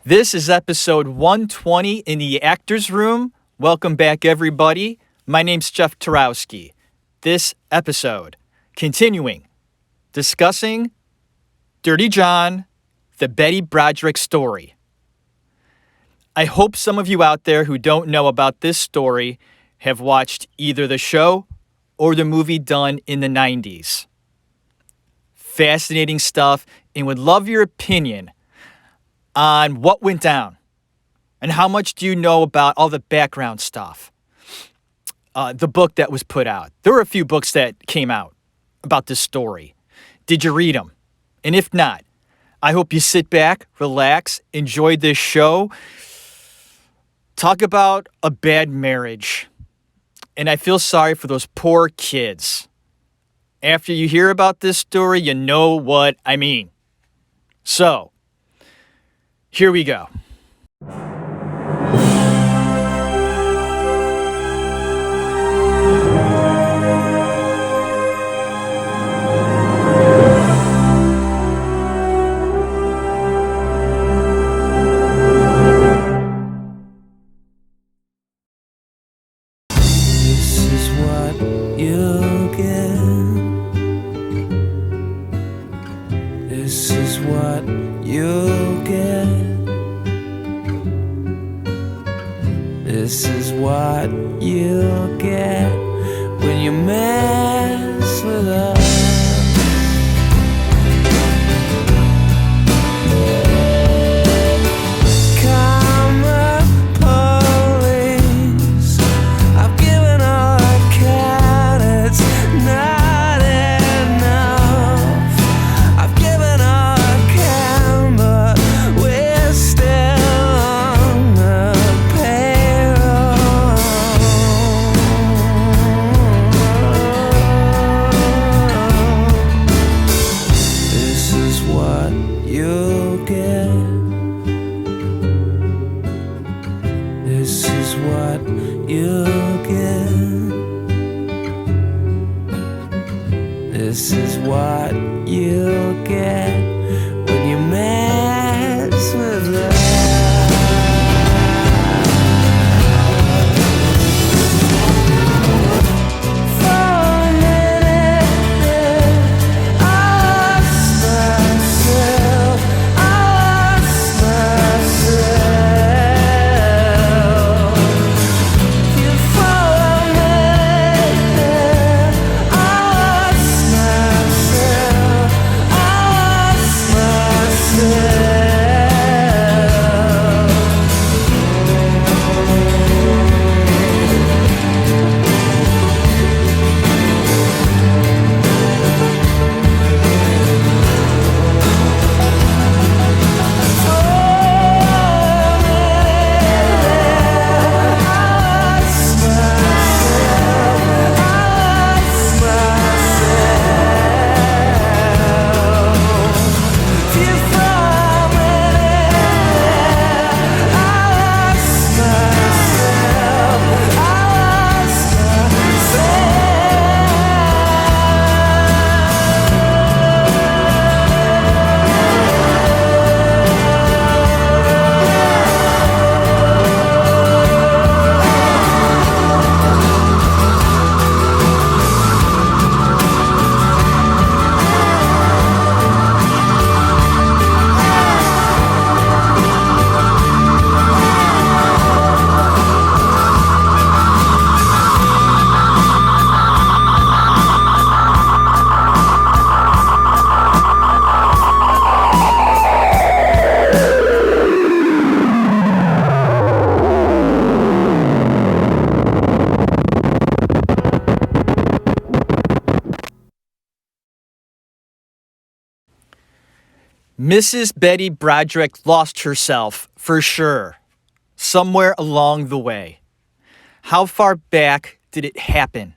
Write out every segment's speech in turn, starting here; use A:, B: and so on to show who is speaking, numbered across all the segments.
A: This is episode 120 in the Actors Room. Welcome back, everybody. My name's Jeff Tarowski. This episode, continuing, discussing Dirty John, the Betty Broderick story. I hope some of you out there who don't know about this story have watched either the show or the movie done in the 90s. Fascinating stuff, and would love your opinion on what went down and how much do you know about all the background stuff. The book that was put out. There were a few books that came out about this story. Did you read them? And if not, I hope you sit back, relax, enjoy this show. Talk about a bad marriage. And I feel sorry for those poor kids. After you hear about this story, you know what I mean. So, here we go.
B: This is what you'll get when you mess with us. Come on, police. I've given all I can. It's not enough. I've given all I can, but we're still on the payroll. This is what you'll get. This is what you'll get. This is what you'll get when you mess with us. For a minute, I lost myself. I lost myself. You for a minute, I lost myself. I lost myself.
A: Mrs. Betty Broderick lost herself, for sure, somewhere along the way. How far back did it happen?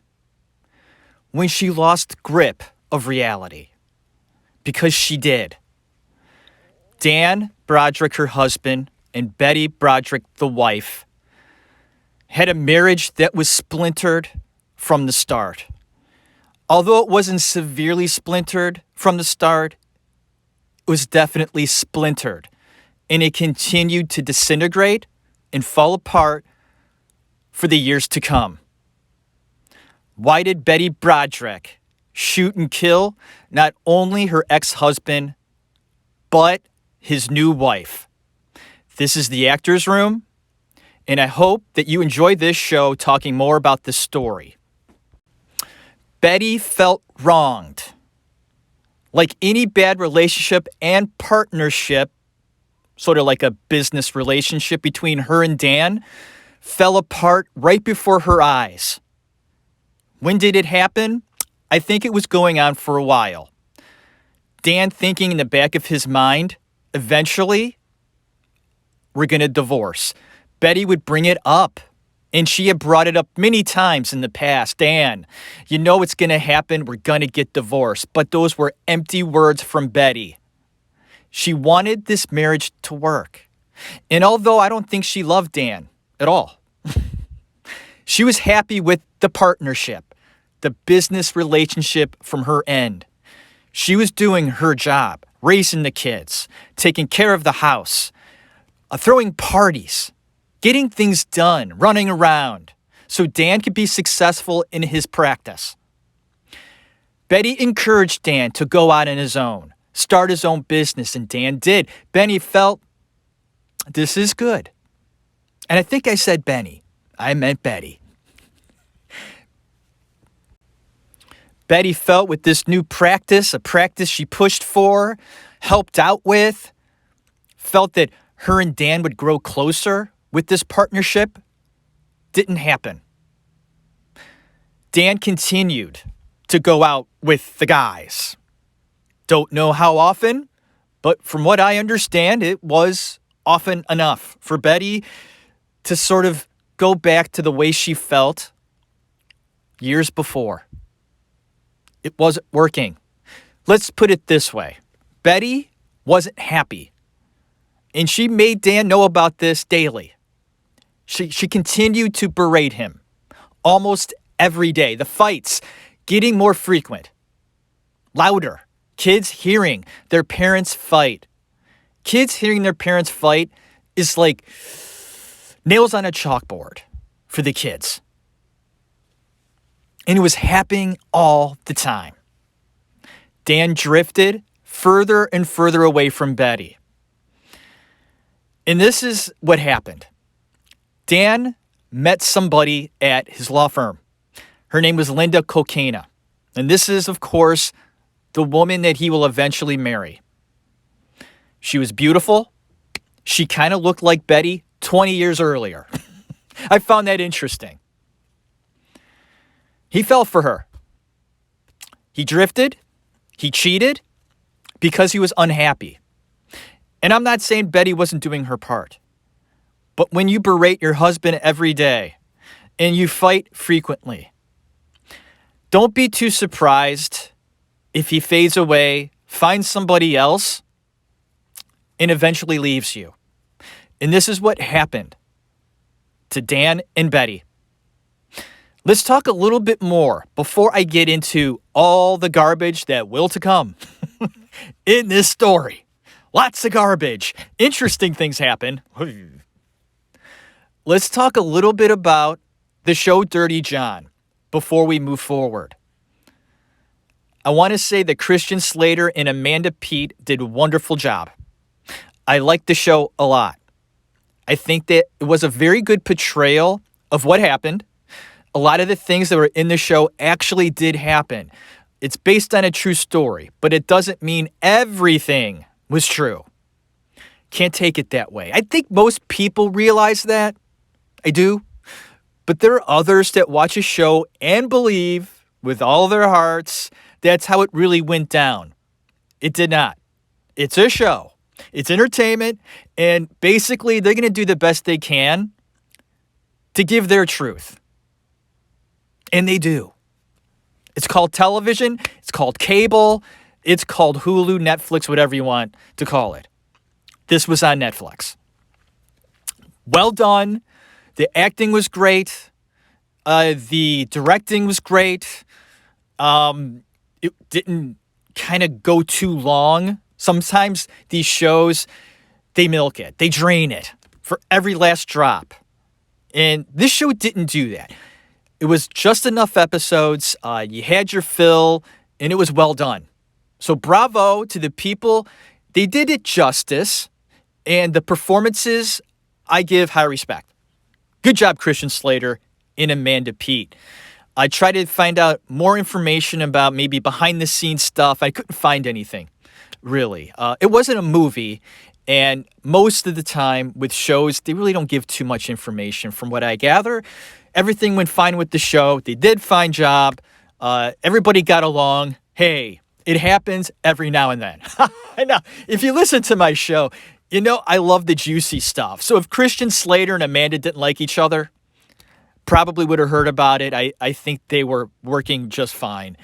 A: When she lost grip of reality. Because she did. Dan Broderick, her husband, and Betty Broderick, the wife, had a marriage that was splintered from the start. Although it wasn't severely splintered from the start, it was definitely splintered. and it continued to disintegrate and fall apart for the years to come. Why did Betty Broderick shoot and kill not only her ex-husband, but his new wife? This is the Actors Room, and I hope that you enjoy this show talking more about this story. Betty felt wronged. Like any bad relationship and partnership, sort of like a business relationship between her and Dan, fell apart right before her eyes. When did it happen? I think it was going on for a while. Dan thinking in the back of his mind, eventually, we're going to divorce. Betty would bring it up, and she had brought it up many times in the past. Dan, you know it's going to happen. We're going to get divorced. But those were empty words from Betty. She wanted this marriage to work. And although I don't think she loved Dan at all, she was happy with the partnership, the business relationship from her end. She was doing her job, raising the kids, taking care of the house, throwing parties, getting things done, running around, so Dan could be successful in his practice. Betty encouraged Dan to go out on his own, start his own business, and Dan did. Benny felt, this is good. And I think I said Benny. I meant Betty. Betty felt with this new practice, a practice she pushed for, helped out with, felt that her and Dan would grow closer with this partnership. Didn't happen. Dan continued to go out with the guys. Don't know how often, but from what I understand, it was often enough for Betty to sort of go back to the way she felt years before. It wasn't working. Let's put it this way. Betty wasn't happy, and she made Dan know about this daily. She continued to berate him almost every day. The fights getting more frequent, louder. Kids hearing their parents fight. Kids hearing their parents fight is like nails on a chalkboard for the kids. And it was happening all the time. Dan drifted further and further away from Betty. And this is what happened. Dan met somebody at his law firm. Her name was Linda Cocaina. And this is, of course, the woman that he will eventually marry. She was beautiful. She kind of looked like Betty 20 years earlier. I found that interesting. He fell for her. He drifted. He cheated because he was unhappy. And I'm not saying Betty wasn't doing her part. But when you berate your husband every day and you fight frequently, don't be too surprised if he fades away, finds somebody else, and eventually leaves you. And this is what happened to Dan and Betty. Let's talk a little bit more before I get into all the garbage that will to come in this story. Lots of garbage. Interesting things happen. Let's talk a little bit about the show Dirty John before we move forward. I want to say that Christian Slater and Amanda Peet did a wonderful job. I liked the show a lot. I think that it was a very good portrayal of what happened. A lot of the things that were in the show actually did happen. It's based on a true story, but it doesn't mean everything was true. Can't take it that way. I think most people realize that. I do. But there are others that watch a show and believe with all their hearts that's how it really went down. It did not. It's a show. It's entertainment. And basically, they're going to do the best they can to give their truth. And they do. It's called television. It's called cable. It's called Hulu, Netflix, whatever you want to call it. This was on Netflix. Well done. The acting was great. The directing was great. It didn't kind of go too long. Sometimes these shows, they milk it. They drain it for every last drop. And this show didn't do that. It was just enough episodes. You had your fill, and it was well done. So bravo to the people. They did it justice. And the performances, I give high respect. Good job, Christian Slater and Amanda Peet. I tried to find out more information about maybe behind-the-scenes stuff. I couldn't find anything, really. It wasn't a movie, and most of the time with shows, they really don't give too much information. From what I gather, everything went fine with the show. They did a fine job. Everybody got along. Hey, it happens every now and then. Now, if you listen to my show, you know I love the juicy stuff. So if Christian Slater and Amanda didn't like each other, probably would have heard about it. I think they were working just fine.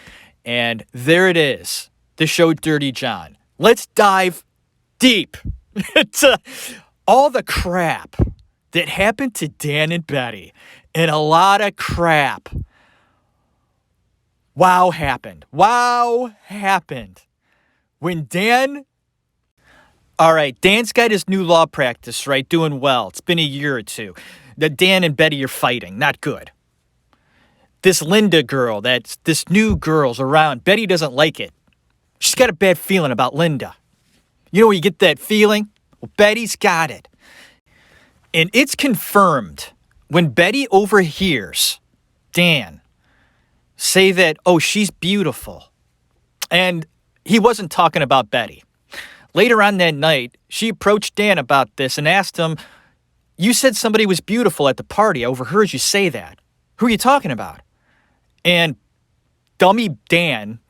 A: And there it is, the show Dirty John. Let's dive deep into all the crap that happened to Dan and Betty. And a lot of crap. Wow happened. When Dan... All right, Dan's got his new law practice, right? Doing well. It's been a year or two. That Dan and Betty are fighting. Not good. This Linda girl, this new girl's around. Betty doesn't like it. She's got a bad feeling about Linda. You know where you get that feeling? Well, Betty's got it. And it's confirmed when Betty overhears Dan say that, oh, she's beautiful. And he wasn't talking about Betty. Later on that night, she approached Dan about this and asked him, you said somebody was beautiful at the party. I overheard you say that. Who are you talking about? And Dummy Dan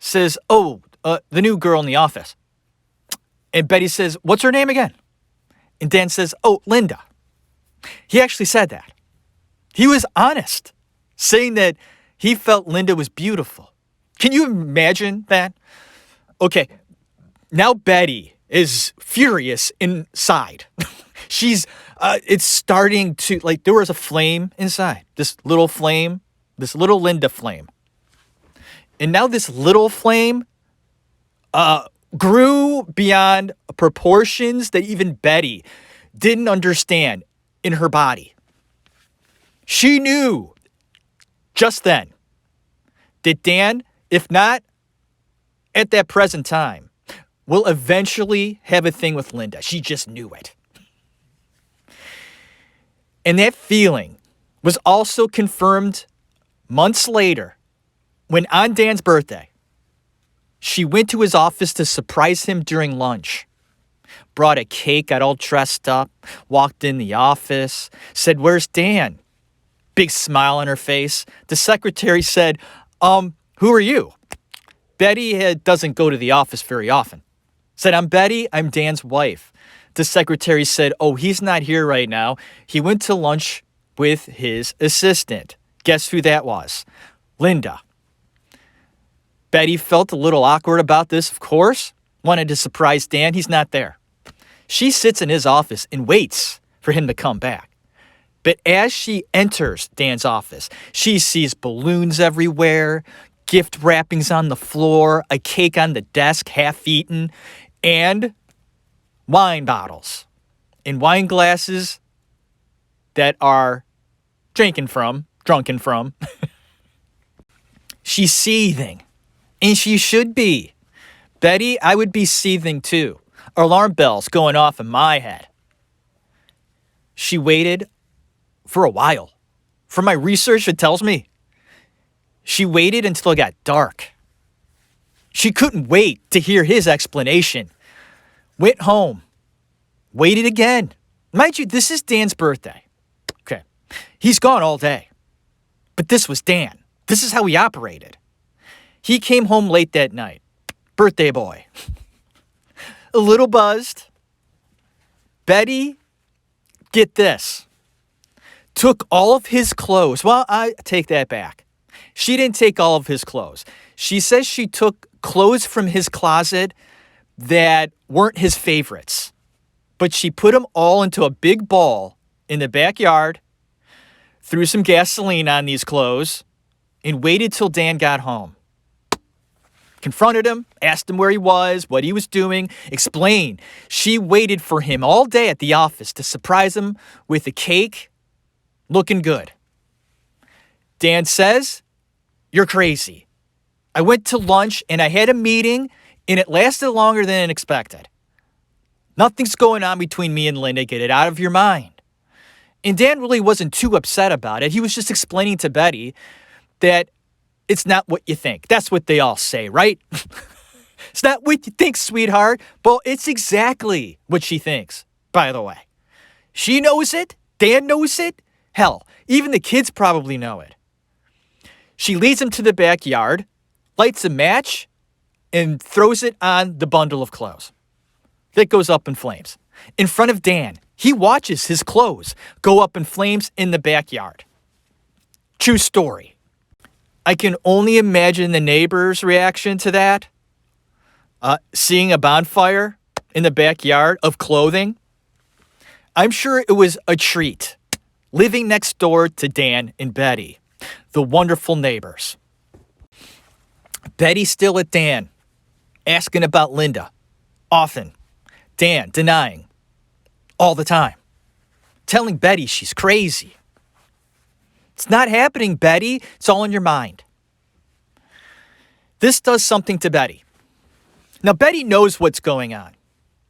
A: says, oh, the new girl in the office. And Betty says, what's her name again? And Dan says, oh, Linda. He actually said that. He was honest, saying that he felt Linda was beautiful. Can you imagine that? Okay, now Betty is furious inside. She's, it's starting to, like, there was a flame inside. This little Linda flame. And now this little flame grew beyond proportions that even Betty didn't understand in her body. She knew just then that Dan, if not at that present time, will eventually have a thing with Linda. She just knew it. And that feeling was also confirmed months later when on Dan's birthday, she went to his office to surprise him during lunch. Brought a cake, got all dressed up, walked in the office, said, where's Dan? Big smile on her face. The secretary said, who are you? Betty doesn't go to the office very often. Said, I'm Betty, I'm Dan's wife. The secretary said, oh, he's not here right now. He went to lunch with his assistant. Guess who that was? Linda. Betty felt a little awkward about this, of course. Wanted to surprise Dan. He's not there. She sits in his office and waits for him to come back. But as she enters Dan's office, she sees balloons everywhere, gift wrappings on the floor, a cake on the desk half eaten, and wine bottles in wine glasses that are drunken from. She's seething, and she should be. Betty, I would be seething too. Alarm bells going off in my head. She waited for a while. From my research, it tells me she waited until it got dark. She couldn't wait to hear his explanation. Went home. Waited again. Mind you, this is Dan's birthday. Okay. He's gone all day. But this was Dan. This is how he operated. He came home late that night. Birthday boy. A little buzzed. Betty, get this, took all of his clothes. Well, I take that back. She didn't take all of his clothes. She says she took clothes from his closet that weren't his favorites. But she put them all into a big ball in the backyard, threw some gasoline on these clothes, and waited till Dan got home. confronted him, asked him where he was, what he was doing, explained. She waited for him all day at the office to surprise him with a cake, looking good. Dan says, "You're crazy. I went to lunch and I had a meeting and it lasted longer than expected. Nothing's going on between me and Linda. Get it out of your mind." And Dan really wasn't too upset about it. He was just explaining to Betty that it's not what you think. That's what they all say, right? It's not what you think, sweetheart. Well, it's exactly what she thinks, by the way. She knows it. Dan knows it. Hell, even the kids probably know it. She leads him to the backyard, lights a match, and throws it on the bundle of clothes. That goes up in flames. In front of Dan, he watches his clothes go up in flames in the backyard. True story. I can only imagine the neighbor's reaction to that. Seeing a bonfire in the backyard of clothing. I'm sure it was a treat. Living next door to Dan and Betty, the wonderful neighbors. Betty still at Dan, asking about Linda. Often. Dan denying. All the time. Telling Betty she's crazy. It's not happening, Betty. It's all in your mind. This does something to Betty. Now, Betty knows what's going on.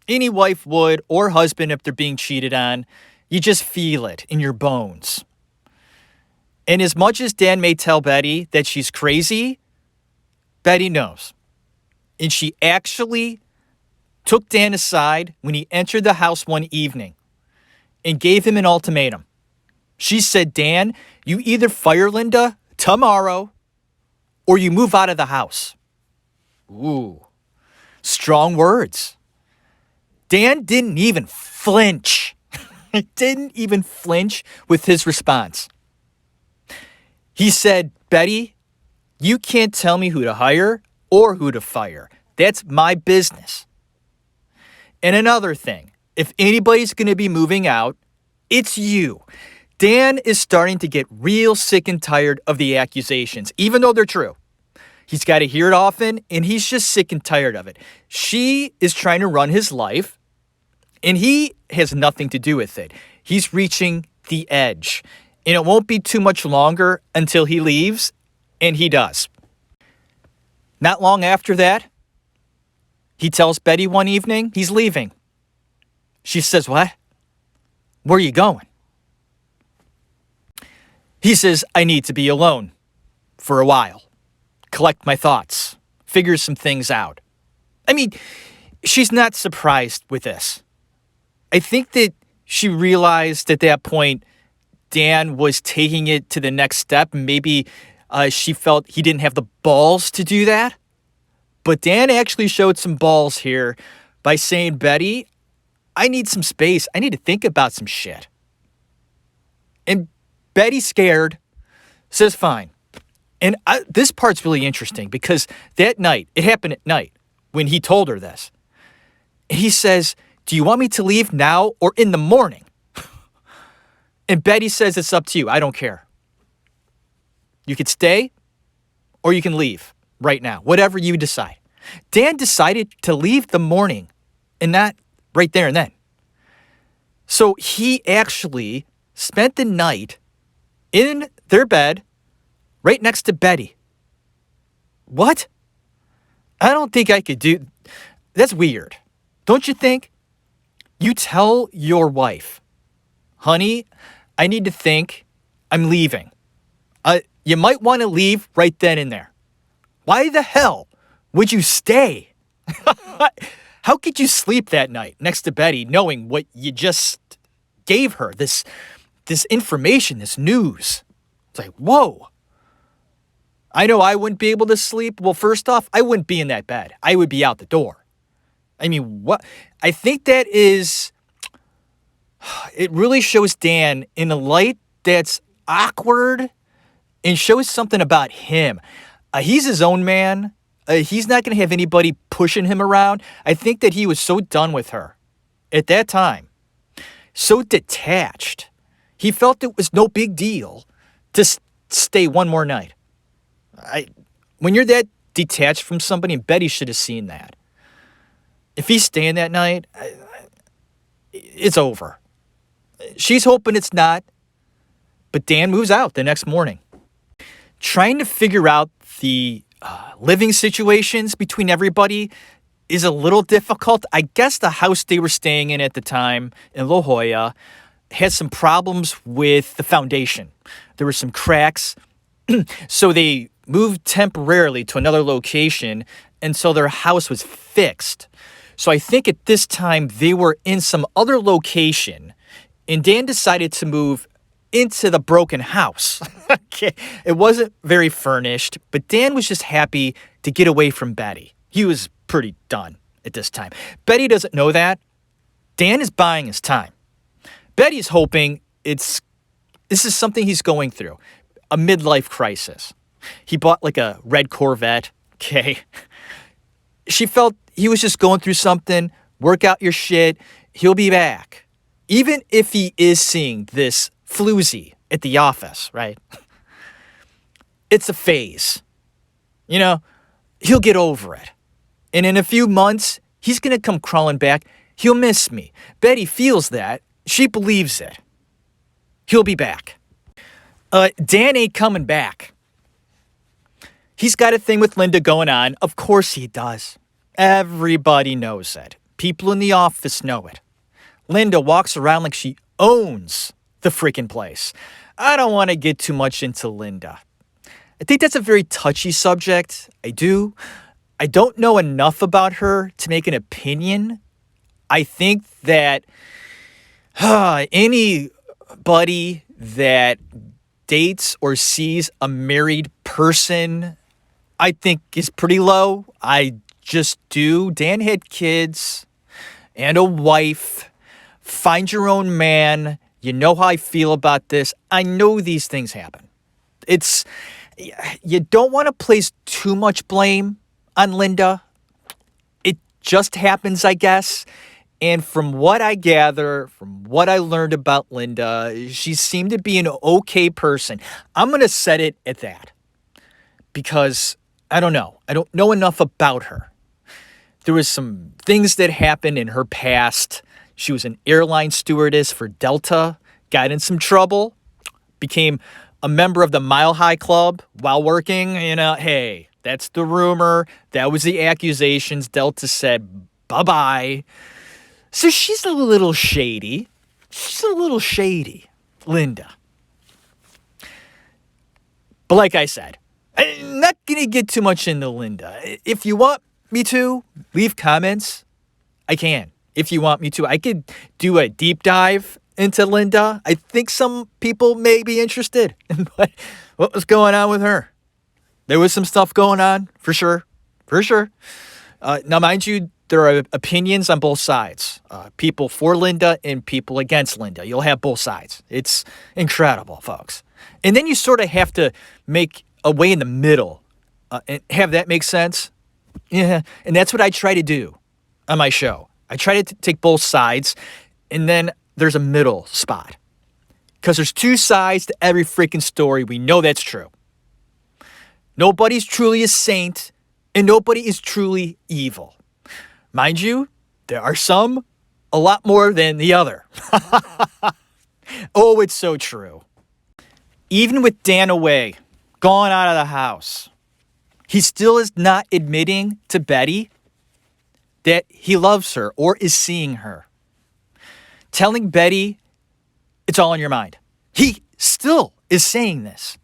A: Any wife would, or husband if they're being cheated on. You just feel it in your bones. And as much as Dan may tell Betty that she's crazy, Betty knows. And she actually took Dan aside when he entered the house one evening and gave him an ultimatum. She said, "Dan, you either fire Linda tomorrow or you move out of the house." Ooh, strong words. Dan didn't even flinch. He didn't even flinch with his response. He said, "Betty, you can't tell me who to hire or who to fire. That's my business. And another thing, if anybody's going to be moving out, it's you." Dan is starting to get real sick and tired of the accusations, even though they're true. He's got to hear it often, and he's just sick and tired of it. She is trying to run his life, and he has nothing to do with it. He's reaching the edge, and it won't be too much longer until he leaves, and he does. Not long after that, he tells Betty one evening he's leaving. She says, "What? Where are you going?" He says, "I need to be alone for a while. Collect my thoughts. Figure some things out." I mean, she's not surprised with this. I think that she realized at that point Dan was taking it to the next step. Maybe she felt he didn't have the balls to do that. But Dan actually showed some balls here by saying, "Betty, I need some space. I need to think about some shit." And Betty, scared, says fine. And this part's really interesting because that night, it happened at night when he told her this. He says, "Do you want me to leave now or in the morning?" And Betty says, "It's up to you. I don't care. You could stay or you can leave right now, whatever you decide." Dan decided to leave the morning and not right there and then. So he actually spent the night in their bed right next to Betty. What? I don't think I could do. That's weird. Don't you think? You tell your wife, "Honey, I need to think. I'm leaving." You might want to leave right then and there. Why the hell would you stay? How could you sleep that night next to Betty knowing what you just gave her? This information, this news. It's like, whoa. I know I wouldn't be able to sleep. Well, first off, I wouldn't be in that bed. I would be out the door. I mean, what? I think that is, it really shows Dan in a light that's awkward and shows something about him. He's his own man. He's not going to have anybody pushing him around. I think that he was so done with her at that time, so detached. He felt it was no big deal to stay one more night. When you're that detached from somebody, and Betty should have seen that. If he's staying that night, it's over. She's hoping it's not, but Dan moves out the next morning. Trying to figure out the living situations between everybody is a little difficult. I guess the house they were staying in at the time in La Jolla had some problems with the foundation. There were some cracks, so they moved temporarily to another location until their house was fixed. So I think at this time they were in some other location, and Dan decided to move into the broken house. Okay, it wasn't very furnished, but Dan was just happy to get away from Betty. He was pretty done at this time. Betty doesn't know that. Dan is buying his time. Betty's hoping this is something he's going through, a midlife crisis. He bought like a red Corvette. Okay. She felt he was just going through something. Work out your shit. He'll be back. Even if he is seeing this floozy at the office, right? It's a phase. He'll get over it. And in a few months, he's going to come crawling back. He'll miss me. Betty feels that. She believes it. He'll be back. Dan ain't coming back. He's got a thing with Linda going on. Of course he does. Everybody knows it. People in the office know it. Linda walks around like she owns the freaking place. I don't want to get too much into Linda. I think that's a very touchy subject. I do. I don't know enough about her to make an opinion. I think that anybody that dates or sees a married person, I think is pretty low. I just do. Dan had kids and a wife. Find your own man. You know how I feel about this. I know these things happen. You don't want to place too much blame on Linda. It just happens, I guess. And from what I gather, from what I learned about Linda, she seemed to be an okay person. I'm going to set it at that because I don't know. I don't know enough about her. There was some things that happened in her past. She was an airline stewardess for Delta, got in some trouble, became a member of the Mile High Club while working. Hey, that's the rumor. That was the accusations. Delta said bye-bye. So she's a little shady. Linda. But like I said, I'm not going to get too much into Linda. If you want me to, leave comments. I can. If you want me to, I could do a deep dive into Linda. I think some people may be interested in what was going on with her. There was some stuff going on, for sure. Now, mind you, there are opinions on both sides. People for Linda and people against Linda. You'll have both sides. It's incredible, folks. And then you sort of have to make a way in the middle and have that make sense. Yeah, and that's what I try to do on my show. I try to take both sides, and then there's a middle spot. Because there's two sides to every freaking story. We know that's true. Nobody's truly a saint, and nobody is truly evil. Mind you, there are some a lot more than the other. Oh, it's so true. Even with Dan away, gone out of the house, he still is not admitting to Betty that he loves her or is seeing her. Telling Betty it's all in your mind. He still is saying this.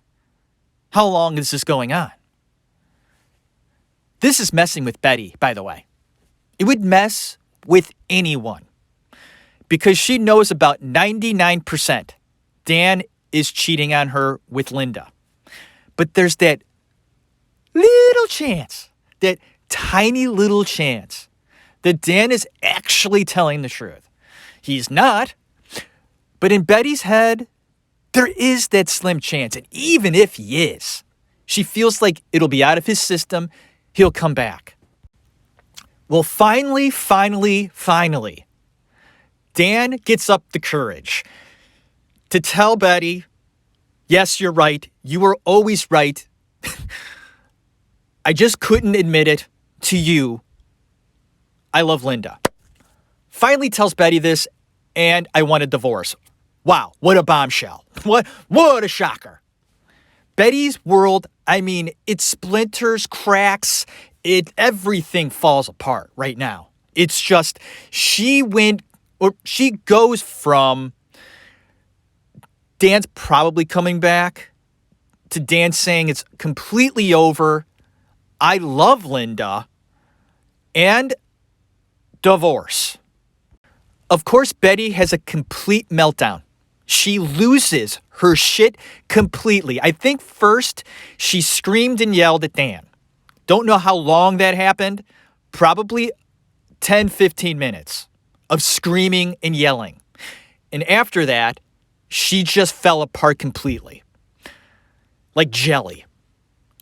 A: How long is this going on? This is messing with Betty, by the way. It would mess with anyone because she knows about 99% Dan is cheating on her with Linda. But there's that little chance, that tiny little chance that Dan is actually telling the truth. He's not, but in Betty's head, there is that slim chance. And even if he is, she feels like it'll be out of his system. He'll come back. Well, finally, Dan gets up the courage to tell Betty, yes, you're right. You were always right. I just couldn't admit it to you. I love Linda. Finally tells Betty this, and I want a divorce. Wow, what a bombshell. What a shocker. Betty's world, I mean, it splinters, cracks, everything falls apart right now. It's just, she goes from Dan's probably coming back to Dan saying it's completely over, I love Linda, and divorce. Of course, Betty has a complete meltdown. She loses her shit completely. I think first she screamed and yelled at Dan. Don't know how long that happened. Probably 10, 15 minutes of screaming and yelling. And after that, she just fell apart completely. Like jelly.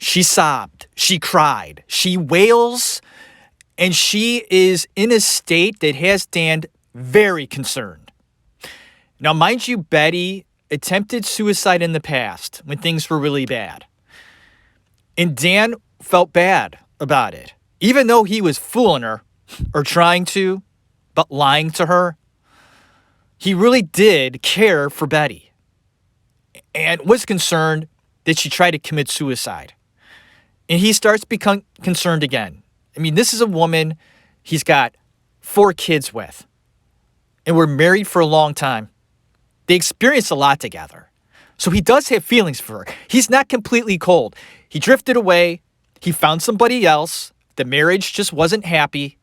A: She sobbed. She cried. She wails. And she is in a state that has Dan very concerned. Now, mind you, Betty attempted suicide in the past when things were really bad. And Dan felt bad about it. Even though he was fooling her, or trying to, but lying to her, he really did care for Betty. And was concerned that she tried to commit suicide. And he starts to become concerned again. I mean, this is a woman he's got 4 kids with. And were married for a long time. They experienced a lot together. So he does have feelings for her. He's not completely cold. He drifted away. He found somebody else. The marriage just wasn't happy.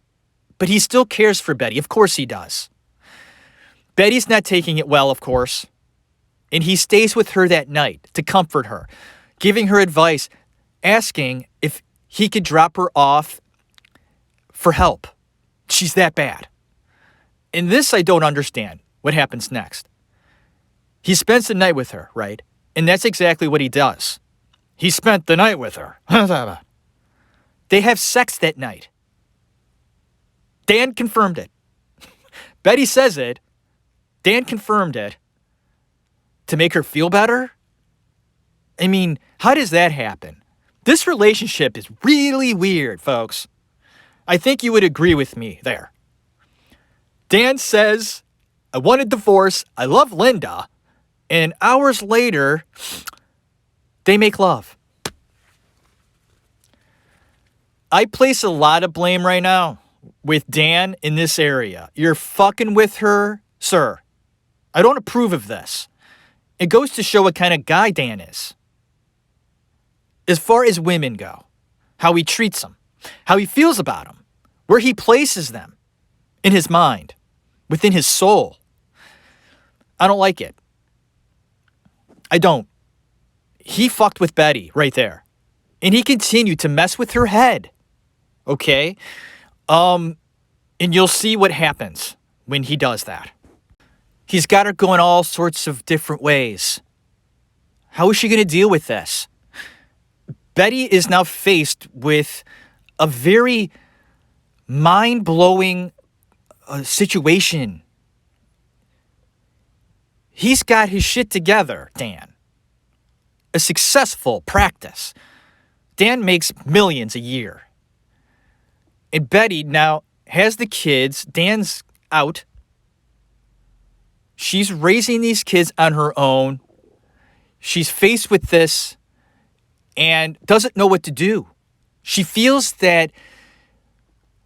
A: But he still cares for Betty. Of course he does. Betty's not taking it well, of course. And he stays with her that night to comfort her, giving her advice, asking if he could drop her off for help. She's that bad. And this I don't understand. What happens next? He spends the night with her, right? And that's exactly what he does. He spent the night with her. They have sex that night. Dan confirmed it. Betty says it. Dan confirmed it. To make her feel better? I mean, how does that happen? This relationship is really weird, folks. I think you would agree with me there. Dan says, I want a divorce. I love Linda. And hours later, they make love. I place a lot of blame right now with Dan in this area. You're fucking with her, sir. I don't approve of this. It goes to show what kind of guy Dan is. As far as women go, how he treats them, how he feels about them, where he places them in his mind, within his soul. I don't like it. I don't. He fucked with Betty right there. And he continued to mess with her head. Okay? And you'll see what happens when he does that. He's got her going all sorts of different ways. How is she going to deal with this? Betty is now faced with a very mind-blowing situation. He's got his shit together, Dan. A successful practice. Dan makes millions a year. And Betty now has the kids. Dan's out. She's raising these kids on her own. She's faced with this and doesn't know what to do. She feels that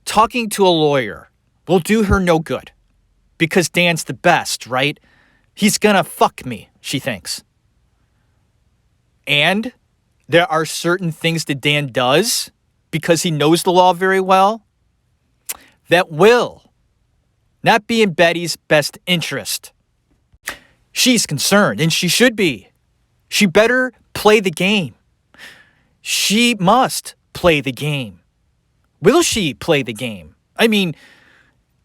A: talking to a lawyer will do her no good because Dan's the best, right? He's gonna fuck me, she thinks. And there are certain things that Dan does because he knows the law very well that will not be in Betty's best interest. She's concerned, and she should be. She better play the game. She must play the game. Will she play the game? I mean,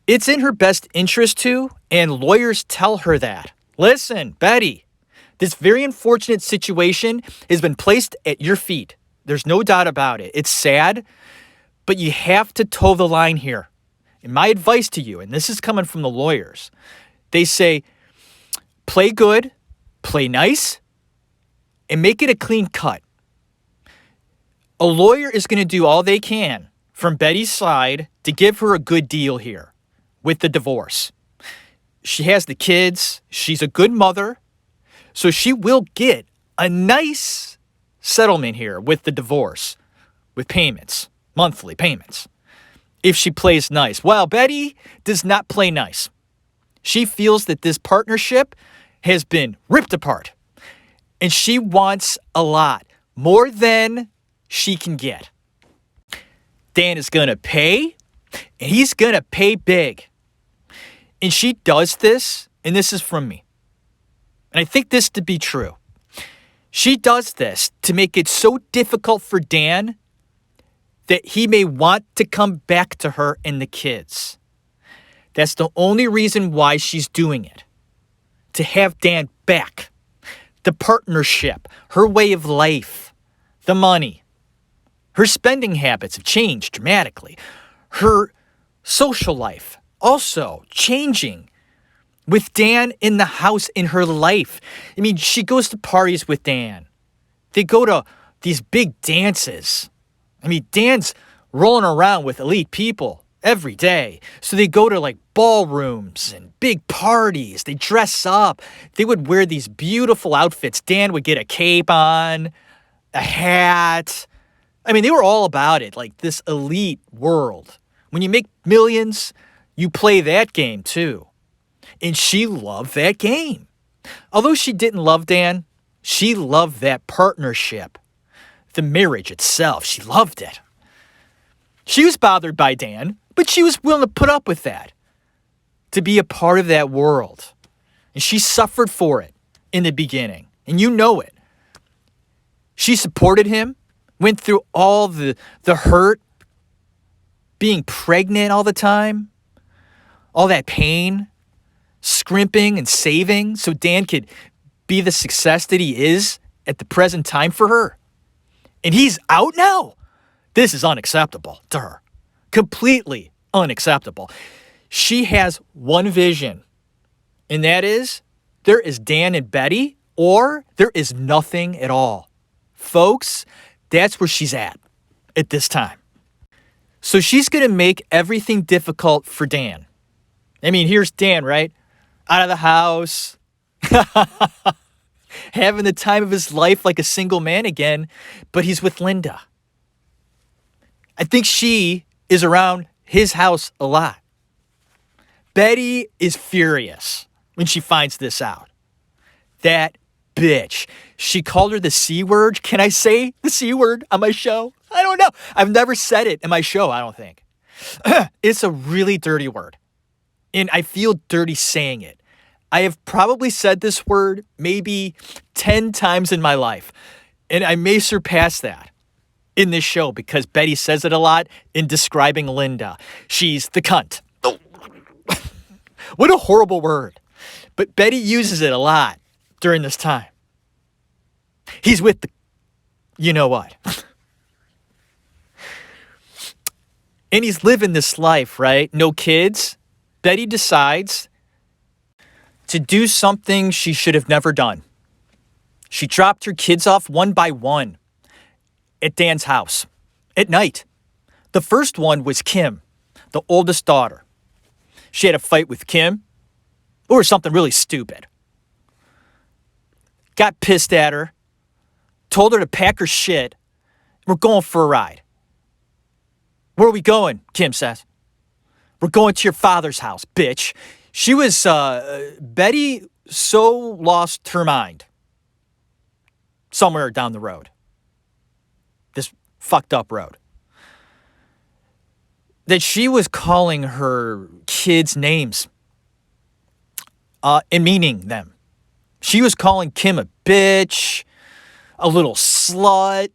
A: it's in her best interest to, and lawyers tell her that. Listen, Betty, this very unfortunate situation has been placed at your feet. There's no doubt about it. It's sad, but you have to toe the line here. And my advice to you, and this is coming from the lawyers, they say, play good, play nice, and make it a clean cut. A lawyer is going to do all they can from Betty's side to give her a good deal here with the divorce. She has the kids. She's a good mother. So she will get a nice settlement here with the divorce, with payments, monthly payments, if she plays nice. While Betty does not play nice. She feels that this partnership has been ripped apart. And she wants a lot, more than she can get. Dan is going to pay, and he's going to pay big. And she does this, and this is from me. And I think this to be true. She does this to make it so difficult for Dan that he may want to come back to her and the kids. That's the only reason why she's doing it. To have Dan back. The partnership, her way of life, the money. Her spending habits have changed dramatically. Her social life also changing with Dan in the house in her life. I mean, she goes to parties with Dan. They go to these big dances. I mean, Dan's rolling around with elite people every day. So they go to like ballrooms and big parties. They dress up. They would wear these beautiful outfits. Dan would get a cape on, a hat. I mean, they were all about it, like this elite world. When you make millions, you play that game too. And she loved that game. Although she didn't love Dan, she loved that partnership. The marriage itself, she loved it. She was bothered by Dan, but she was willing to put up with that. To be a part of that world. And she suffered for it in the beginning. And you know it. She supported him, went through all the hurt, being pregnant all the time, all that pain, scrimping and saving so Dan could be the success that he is at the present time for her. And he's out now. This is unacceptable to her. Completely unacceptable. She has one vision, and that is there is Dan and Betty, or there is nothing at all. Folks, that's where she's at this time. So she's going to make everything difficult for Dan. I mean, here's Dan, right? Out of the house, having the time of his life like a single man again, but he's with Linda. I think she is around his house a lot. Betty is furious when she finds this out. That bitch. She called her the C word. Can I say the C word on my show? I don't know. I've never said it in my show, I don't think. It's a really dirty word. And I feel dirty saying it. I have probably said this word maybe 10 times in my life. And I may surpass that in this show because Betty says it a lot in describing Linda. She's the cunt. What a horrible word. But Betty uses it a lot during this time. He's with the you know what. And he's living this life, right? No kids. Betty decides to do something she should have never done. She dropped her kids off one by one at Dan's house at night. The first one was Kim, the oldest daughter. She had a fight with Kim or something really stupid. Got pissed at her, told her to pack her shit. We're going for a ride. Where are we going? Kim says. We're going to your father's house, bitch. She was, Betty so lost her mind somewhere down the road. This fucked up road. That she was calling her kids names and meaning them. She was calling Kim a bitch, a little slut,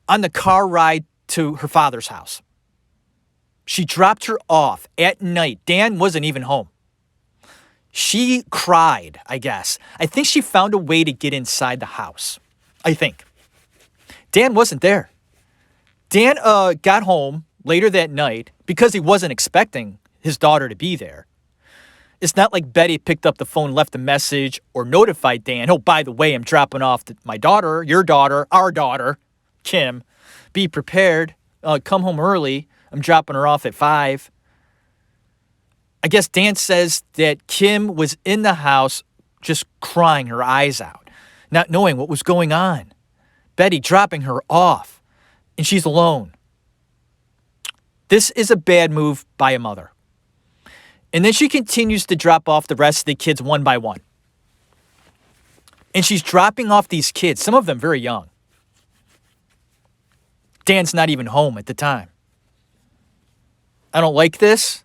A: on the car ride to her father's house. She dropped her off at night. Dan wasn't even home. She cried, I guess. I think she found a way to get inside the house. I think. Dan wasn't there. Dan got home later that night because he wasn't expecting his daughter to be there. It's not like Betty picked up the phone, left a message, or notified Dan, oh, by the way, I'm dropping off my daughter, your daughter, our daughter, Kim. Be prepared. Come home early. I'm dropping her off at 5. I guess Dan says that Kim was in the house just crying her eyes out, not knowing what was going on. Betty dropping her off, and she's alone. This is a bad move by a mother. And then she continues to drop off the rest of the kids one by one. And she's dropping off these kids, some of them very young. Dan's not even home at the time. I don't like this.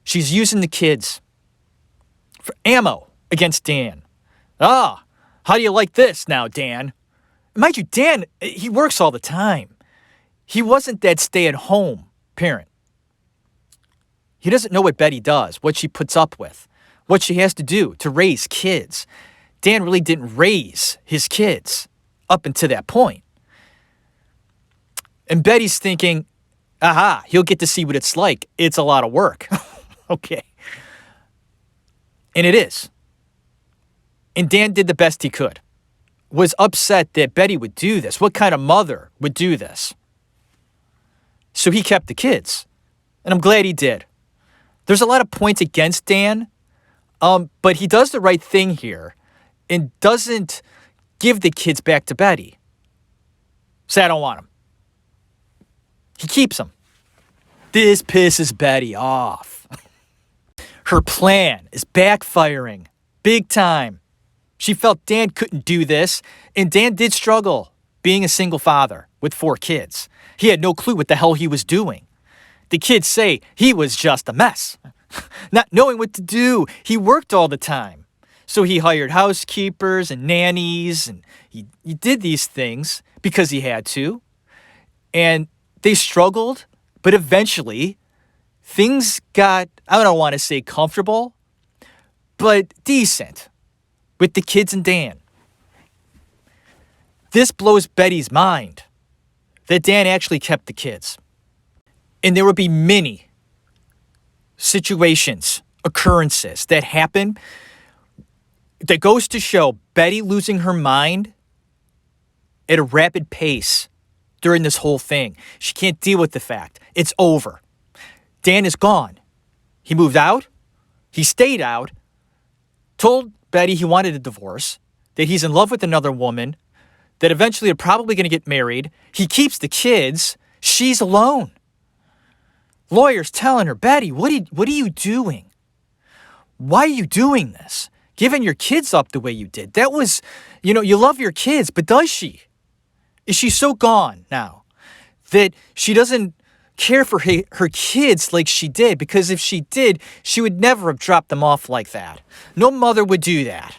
A: She's using the kids for ammo against Dan. How do you like this now, Dan? Mind you, Dan, he works all the time. He wasn't that stay-at-home parent. He doesn't know what Betty does, what she puts up with, what she has to do to raise kids. Dan really didn't raise his kids up until that point. And Betty's thinking, he'll get to see what it's like. It's a lot of work. Okay. And it is. And Dan did the best he could. Was upset that Betty would do this. What kind of mother would do this? So he kept the kids. And I'm glad he did. There's a lot of points against Dan, but he does the right thing here and doesn't give the kids back to Betty. Say, I don't want them. He keeps them. This pisses Betty off. Her plan is backfiring big time. She felt Dan couldn't do this, and Dan did struggle being a single father with 4 kids. He had no clue what the hell he was doing. The kids say he was just a mess, not knowing what to do. He worked all the time. So he hired housekeepers and nannies, and he did these things because he had to. And they struggled, but eventually things got, I don't want to say comfortable, but decent with the kids and Dan. This blows Betty's mind that Dan actually kept the kids. And there will be many situations, occurrences that happen that goes to show Betty losing her mind at a rapid pace during this whole thing. She can't deal with the fact it's over. Dan is gone. He moved out. He stayed out. Told Betty he wanted a divorce, that he's in love with another woman, that eventually they're probably going to get married. He keeps the kids. She's alone. Lawyers telling her, Betty, what are you doing? Why are you doing this? Giving your kids up the way you did. That was, you love your kids, but does she? Is she so gone now that she doesn't care for her kids like she did? Because if she did, she would never have dropped them off like that. No mother would do that.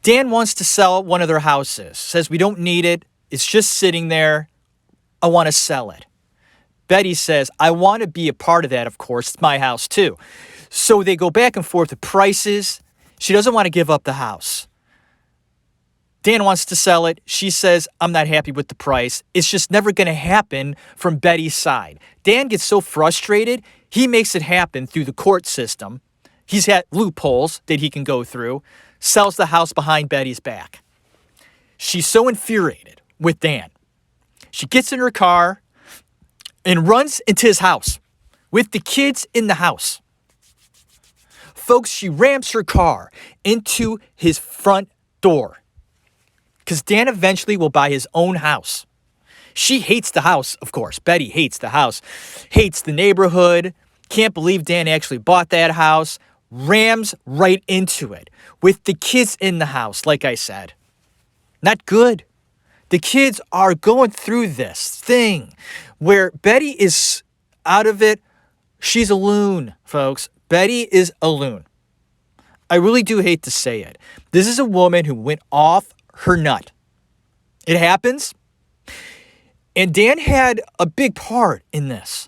A: Dan wants to sell one of their houses. Says, we don't need it. It's just sitting there. I want to sell it. Betty says, I want to be a part of that, of course. It's my house, too. So they go back and forth with prices. She doesn't want to give up the house. Dan wants to sell it. She says, I'm not happy with the price. It's just never going to happen from Betty's side. Dan gets so frustrated, he makes it happen through the court system. He's had loopholes that he can go through. Sells the house behind Betty's back. She's so infuriated with Dan. She gets in her car and runs into his house with the kids in the house. Folks, she rams her car into his front door because Dan eventually will buy his own house. She hates the house, of course. Betty hates the house, hates the neighborhood, can't believe Dan actually bought that house, rams right into it with the kids in the house, like I said. Not good. The kids are going through this thing where Betty is out of it. She's a loon, folks. Betty is a loon. I really do hate to say it. This is a woman who went off her nut. It happens. And Dan had a big part in this.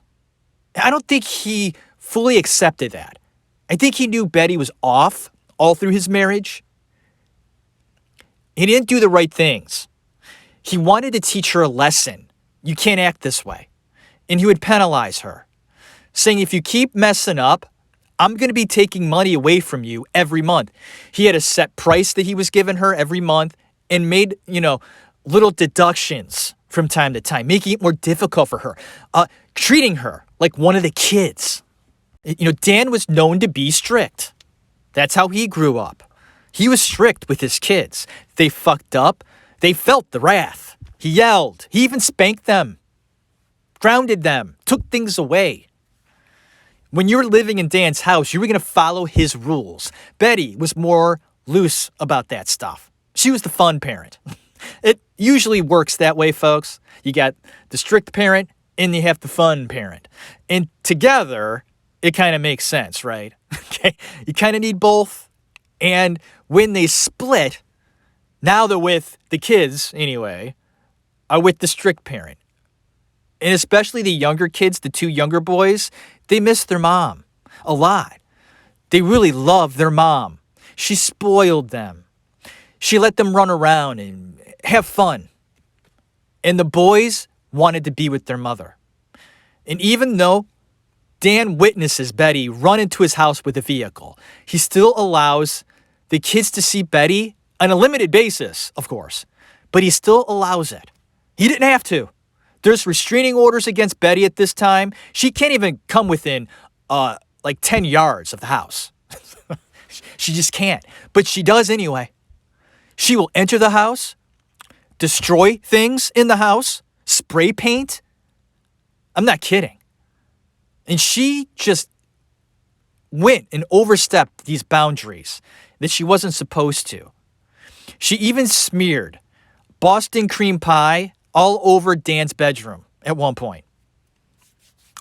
A: I don't think he fully accepted that. I think he knew Betty was off all through his marriage. He didn't do the right things. He wanted to teach her a lesson. You can't act this way. And he would penalize her, saying, if you keep messing up, I'm going to be taking money away from you every month. He had a set price that he was giving her every month and made, little deductions from time to time, making it more difficult for her, treating her like one of the kids. Dan was known to be strict. That's how he grew up. He was strict with his kids. They fucked up. They felt the wrath. He yelled. He even spanked them, grounded them, took things away. When you were living in Dan's house, you were going to follow his rules. Betty was more loose about that stuff. She was the fun parent. It usually works that way, folks. You got the strict parent and you have the fun parent. And together, it kind of makes sense, right? Okay, you kind of need both. And when they split, now they're with the kids, anyway, are with the strict parent. And especially the younger kids, the two younger boys, they miss their mom a lot. They really love their mom. She spoiled them. She let them run around and have fun. And the boys wanted to be with their mother. And even though Dan witnesses Betty run into his house with a vehicle, he still allows the kids to see Betty on a limited basis, of course, but he still allows it. He didn't have to. There's restraining orders against Betty at this time. She can't even come within 10 yards of the house. She just can't. But she does anyway. She will enter the house, destroy things in the house, spray paint. I'm not kidding. And she just went and overstepped these boundaries that she wasn't supposed to. She even smeared Boston cream pie all over Dan's bedroom at one point.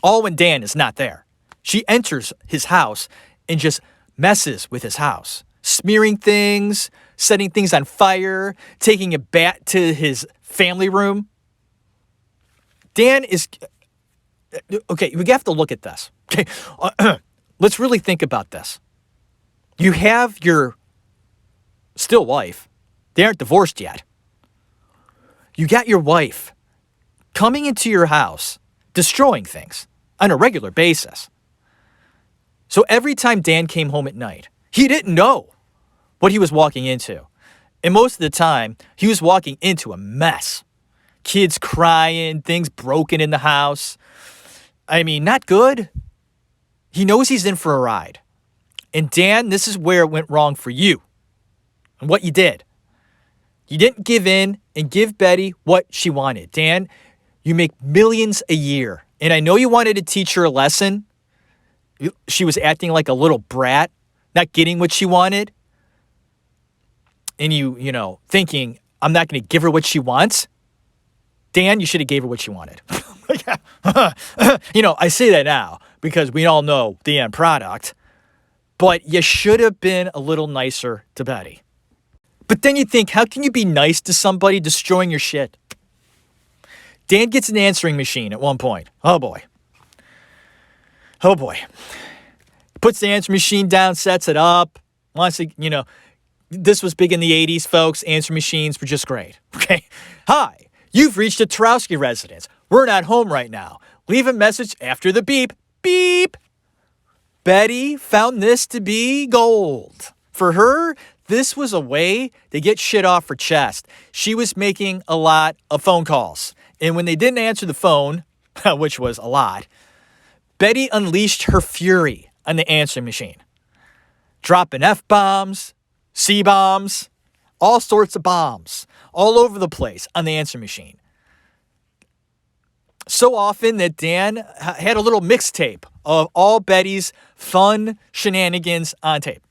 A: All when Dan is not there. She enters his house and just messes with his house, smearing things, setting things on fire, taking a bat to his family room. Dan is... Okay, we have to look at this. Okay, let's really think about this. You have your still wife. They aren't divorced yet. You got your wife coming into your house, destroying things on a regular basis. So every time Dan came home at night, he didn't know what he was walking into. And most of the time, he was walking into a mess. Kids crying, things broken in the house. I mean, not good. He knows he's in for a ride. And Dan, this is where it went wrong for you. And what you did. You didn't give in and give Betty what she wanted. Dan, you make millions a year. And I know you wanted to teach her a lesson. She was acting like a little brat, not getting what she wanted. And you thinking, I'm not going to give her what she wants. Dan, you should have gave her what she wanted. I say that now because we all know the end product. But you should have been a little nicer to Betty. But then you think, how can you be nice to somebody destroying your shit? Dan gets an answering machine at one point. Oh boy. Puts the answering machine down, sets it up. Wants to, this was big in the 80s, folks. Answering machines were just great. Okay. Hi, you've reached a Tarowski residence. We're not home right now. Leave a message after the beep. Beep. Betty found this to be gold. For her, this was a way to get shit off her chest. She was making a lot of phone calls. And when they didn't answer the phone, which was a lot, Betty unleashed her fury on the answering machine. Dropping F-bombs, C-bombs, all sorts of bombs all over the place on the answering machine. So often that Dan had a little mixtape of all Betty's fun shenanigans on tape.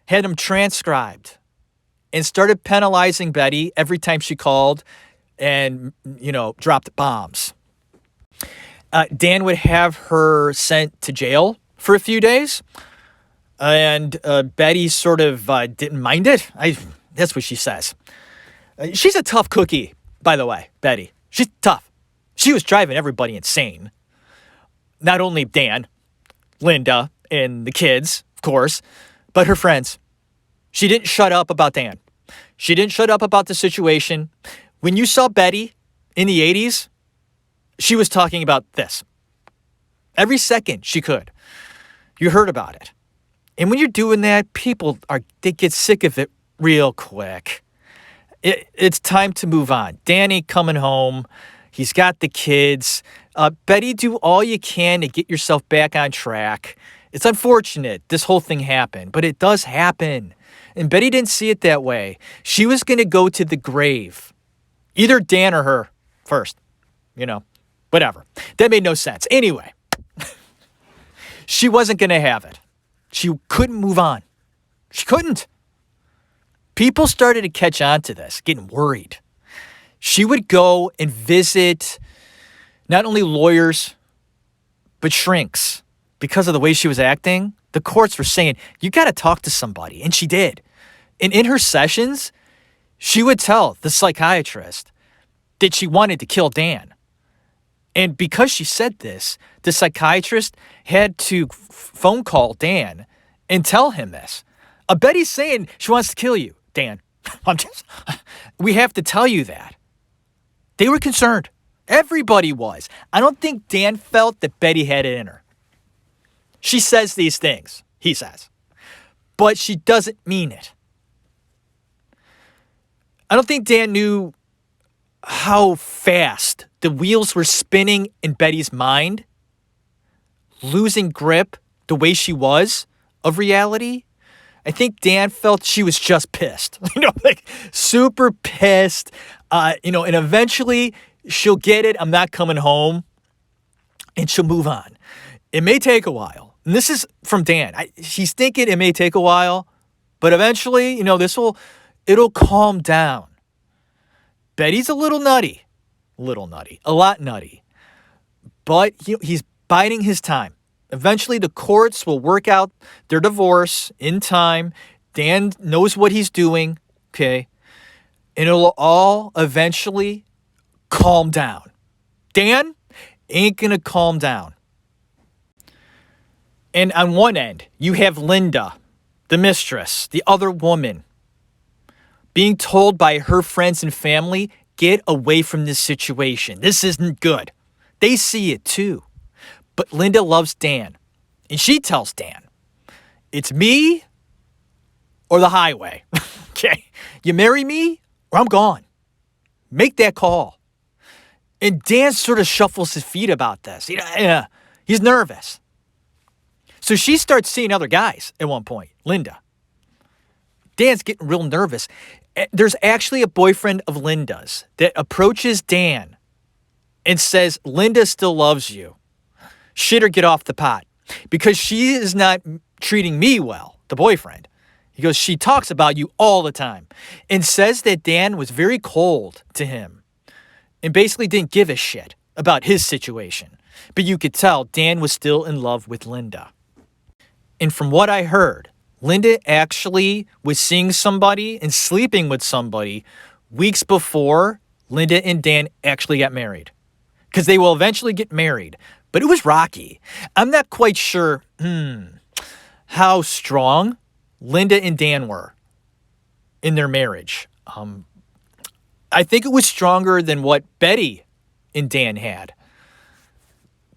A: Had them transcribed and started penalizing Betty every time she called and, dropped bombs. Dan would have her sent to jail for a few days. And Betty sort of didn't mind it. That's what she says. She's a tough cookie, by the way, Betty. She's tough. She was driving everybody insane. Not only Dan, Linda, and the kids, of course, but her friends. She didn't shut up about Dan. She didn't shut up about the situation. When you saw Betty in the 80s, she was talking about this. Every second she could. You heard about it. And when you're doing that, they get sick of it real quick. It's time to move on. Dan ain't coming home. He's got the kids. Betty, do all you can to get yourself back on track. It's unfortunate this whole thing happened, but it does happen. And Betty didn't see it that way. She was going to go to the grave. Either Dan or her first. Whatever. That made no sense. Anyway, she wasn't going to have it. She couldn't move on. She couldn't. People started to catch on to this, getting worried. She would go and visit not only lawyers, but shrinks. Because of the way she was acting, the courts were saying, you got to talk to somebody. And she did. And in her sessions, she would tell the psychiatrist that she wanted to kill Dan. And because she said this, the psychiatrist had to phone call Dan and tell him this. Betty's saying she wants to kill you, Dan. We have to tell you that. They were concerned. Everybody was. I don't think Dan felt that Betty had it in her. She says these things, he says, but she doesn't mean it. I don't think Dan knew how fast the wheels were spinning in Betty's mind, losing grip the way she was of reality. I think Dan felt she was just pissed, super pissed, and eventually she'll get it. I'm not coming home, and she'll move on. It may take a while. And this is from Dan. She's thinking it may take a while, but eventually, it'll calm down. Betty's a little nutty, a lot nutty, but he's biding his time. Eventually, the courts will work out their divorce in time. Dan knows what he's doing, okay? And it'll all eventually calm down. Dan ain't going to calm down. And on one end, you have Linda, the mistress, the other woman, being told by her friends and family, get away from this situation. This isn't good. They see it too. But Linda loves Dan. And she tells Dan, it's me or the highway. Okay? You marry me or I'm gone. Make that call. And Dan sort of shuffles his feet about this. He's nervous. So she starts seeing other guys at one point, Linda. Dan's getting real nervous. There's actually a boyfriend of Linda's that approaches Dan and says, Linda still loves you. Shit or get off the pot. Because she is not treating me well, the boyfriend. He goes, she talks about you all the time. And says that Dan was very cold to him. And basically didn't give a shit about his situation. But you could tell Dan was still in love with Linda. And from what I heard, Linda actually was seeing somebody and sleeping with somebody weeks before Linda and Dan actually got married. Because they will eventually get married. But it was rocky. I'm not quite sure how strong Linda and Dan were in their marriage. I think it was stronger than what Betty and Dan had.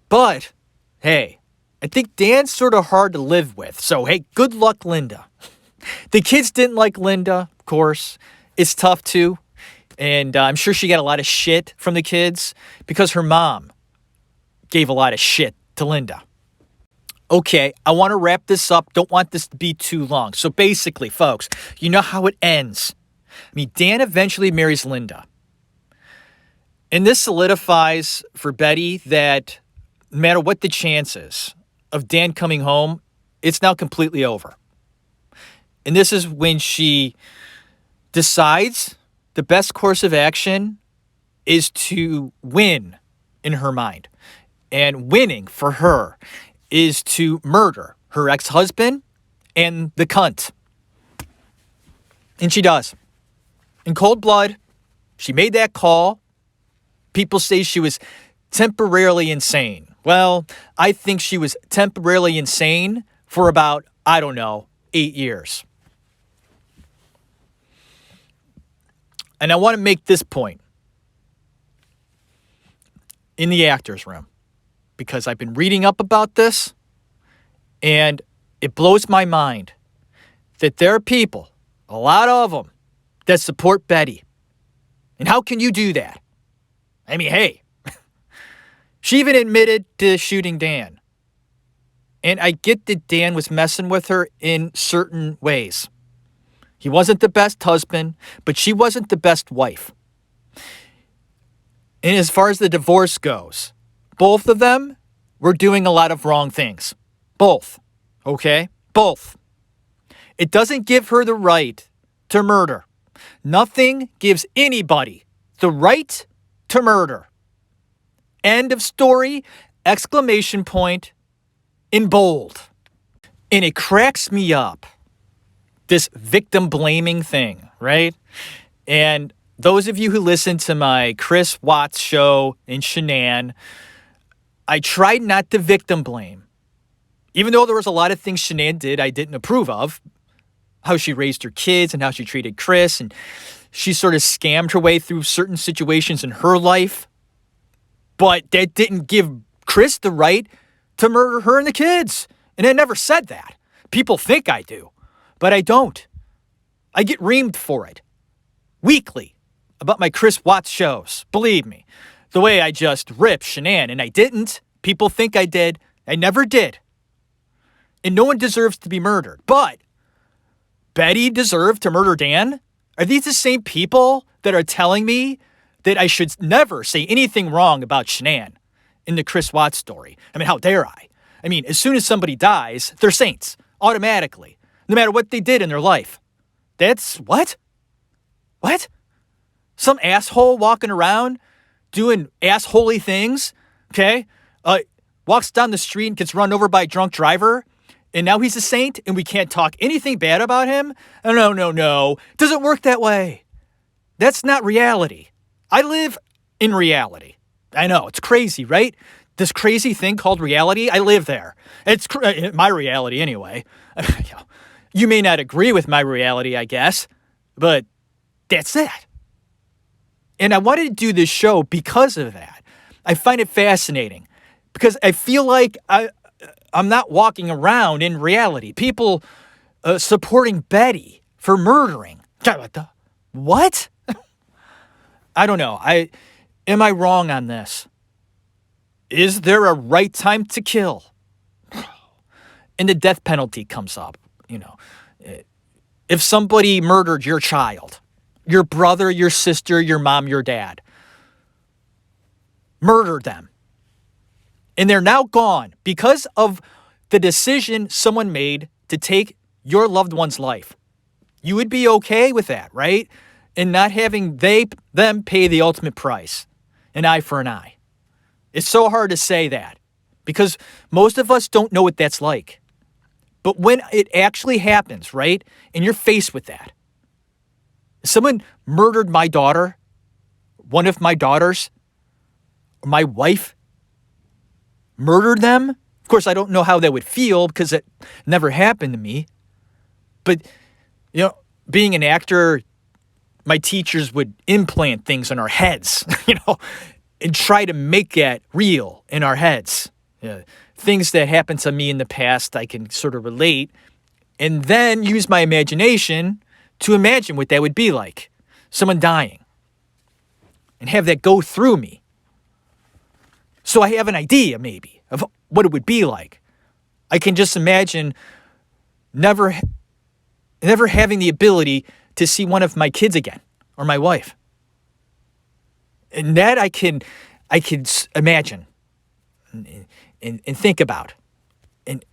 A: But, hey, I think Dan's sort of hard to live with. So, hey, good luck, Linda. The kids didn't like Linda, of course. It's tough, too. And I'm sure she got a lot of shit from the kids because her mom gave a lot of shit to Linda. Okay, I want to wrap this up. Don't want this to be too long. So basically, folks, you know how it ends. Dan eventually marries Linda. And this solidifies for Betty that no matter what the chances of Dan coming home, it's now completely over. And this is when she decides the best course of action is to win in her mind. And winning for her is to murder her ex-husband and the cunt. And she does. In cold blood, she made that call. People say she was temporarily insane. Well, I think she was temporarily insane for about, 8 years. And I want to make this point in the actor's room because I've been reading up about this and it blows my mind that there are people, a lot of them, that support Betty. And how can you do that? I mean, hey, she even admitted to shooting Dan. And I get that Dan was messing with her in certain ways. He wasn't the best husband, but she wasn't the best wife. And as far as the divorce goes, both of them were doing a lot of wrong things. Both. Okay? Both. It doesn't give her the right to murder. Nothing gives anybody the right to murder. End of story, exclamation point, in bold. And it cracks me up, this victim blaming thing, right? And those of you who listen to my Chris Watts show in Shanann, I tried not to victim blame. Even though there was a lot of things Shanann did I didn't approve of, how she raised her kids and how she treated Chris, and she sort of scammed her way through certain situations in her life. But that didn't give Chris the right to murder her and the kids. And I never said that. People think I do, but I don't. I get reamed for it weekly about my Chris Watts shows. Believe me, the way I just rip Shanann, and I didn't. People think I did. I never did. And no one deserves to be murdered. But Betty deserved to murder Dan? Are these the same people that are telling me that I should never say anything wrong about Shanann in the Chris Watts story? I mean, how dare I? I mean, as soon as somebody dies, they're saints, automatically, no matter what they did in their life. That's what? What? Some asshole walking around doing assholey things, okay? Walks down the street and gets run over by a drunk driver, and now he's a saint and we can't talk anything bad about him? No. It doesn't work that way. That's not reality. I live in reality. I know, it's crazy, right? This crazy thing called reality, I live there. It's my reality anyway. You may not agree with my reality, I guess, but that's it. And I wanted to do this show because of that. I find it fascinating because I feel like I'm not walking around in reality. People supporting Betty for murdering. What? I don't know. Am I wrong on this? Is there a right time to kill? And the death penalty comes up. If somebody murdered your child, your brother, your sister, your mom, your dad, murdered them, and they're now gone because of the decision someone made to take your loved one's life, you would be okay with that, right? And not having them pay the ultimate price, an eye for an eye. It's so hard to say that because most of us don't know what that's like. But when it actually happens, right, and you're faced with that, someone murdered my daughter, one of my daughters, or my wife, murdered them. Of course, I don't know how that would feel because it never happened to me. But, being an actor, my teachers would implant things in our heads, and try to make that real in our heads. Things that happened to me in the past, I can sort of relate, and then use my imagination to imagine what that would be like. Someone dying. And have that go through me. So I have an idea, maybe, of what it would be like. I can just imagine never having the ability to see one of my kids again, or my wife. And that I can imagine and think about, and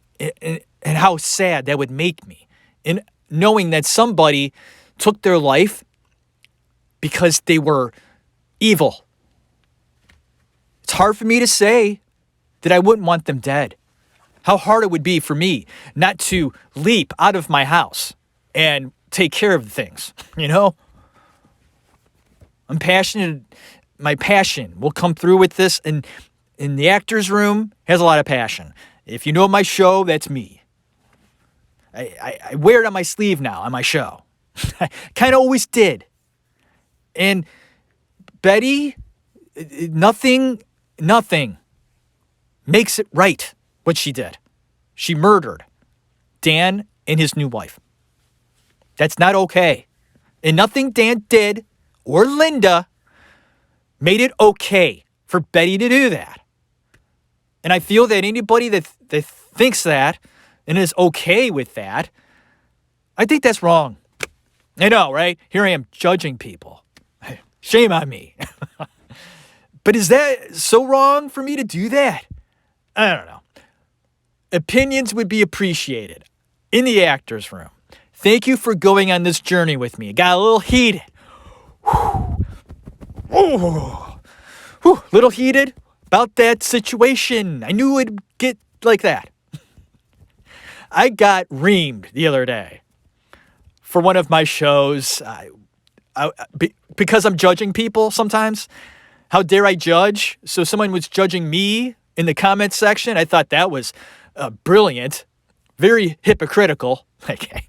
A: how sad that would make me, and knowing that somebody took their life because they were evil. It's hard for me to say that I wouldn't want them dead. How hard it would be for me not to leap out of my house and take care of things, I'm passionate. My passion will come through with this, and in the actor's room has a lot of passion. If you know my show, that's me. I wear it on my sleeve now on my show. I kind of always did. And Betty, nothing makes it right what she did. She murdered Dan and his new wife. That's not okay. And nothing Dan did, or Linda, made it okay for Betty to do that. And I feel that anybody that thinks that and is okay with that, I think that's wrong. I know, right? Here I am judging people. Shame on me. But is that so wrong for me to do that? I don't know. Opinions would be appreciated in the actor's room. Thank you for going on this journey with me. It got a little heated. Little heated about that situation. I knew it'd get like that. I got reamed the other day for one of my shows. Because I'm judging people sometimes. How dare I judge? So someone was judging me in the comments section. I thought that was brilliant. Very hypocritical. Okay.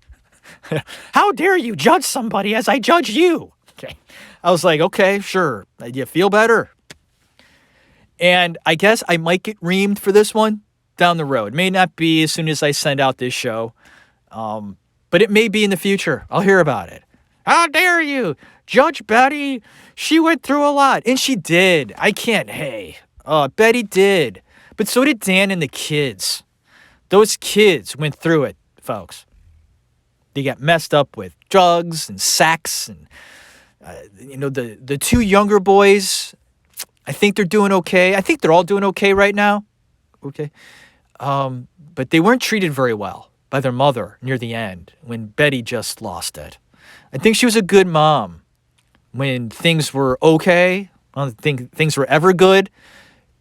A: How dare you judge somebody as I judge you? Okay. I was like, okay, sure. Do you feel better? And I guess I might get reamed for this one down the road. May not be as soon as I send out this show. But it may be in the future. I'll hear about it. How dare you judge Betty? She went through a lot. And she did. I can't, Betty did. But so did Dan and the kids. Those kids went through it, folks. They got messed up with drugs and sex. And, the two younger boys, I think they're doing okay. I think they're all doing okay right now. Okay. But they weren't treated very well by their mother near the end when Betty just lost it. I think she was a good mom when things were okay. I don't think things were ever good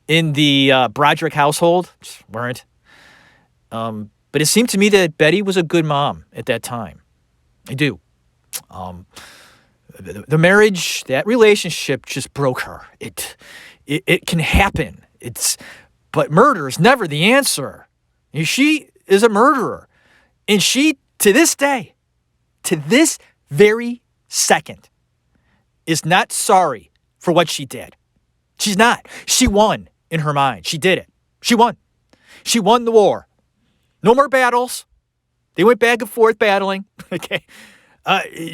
A: in the Broderick household. Just weren't. But it seemed to me that Betty was a good mom at that time. I do. The marriage, that relationship just broke her. It can happen. But murder is never the answer. She is a murderer. And she, to this day, to this very second, is not sorry for what she did. She's not. She won in her mind. She did it. She won. She won the war. No more battles. They went back and forth battling. Okay.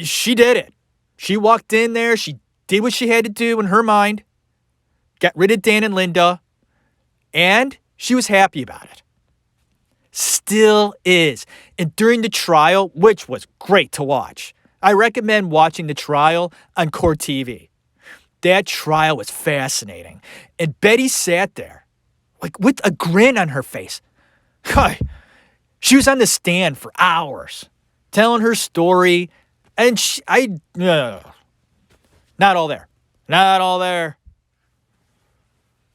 A: She did it. She walked in there. She did what she had to do in her mind. Got rid of Dan and Linda. And she was happy about it. Still is. And during the trial, which was great to watch, I recommend watching the trial on Court TV. That trial was fascinating. And Betty sat there, like with a grin on her face. She was on the stand for hours, telling her story. And not all there. Not all there.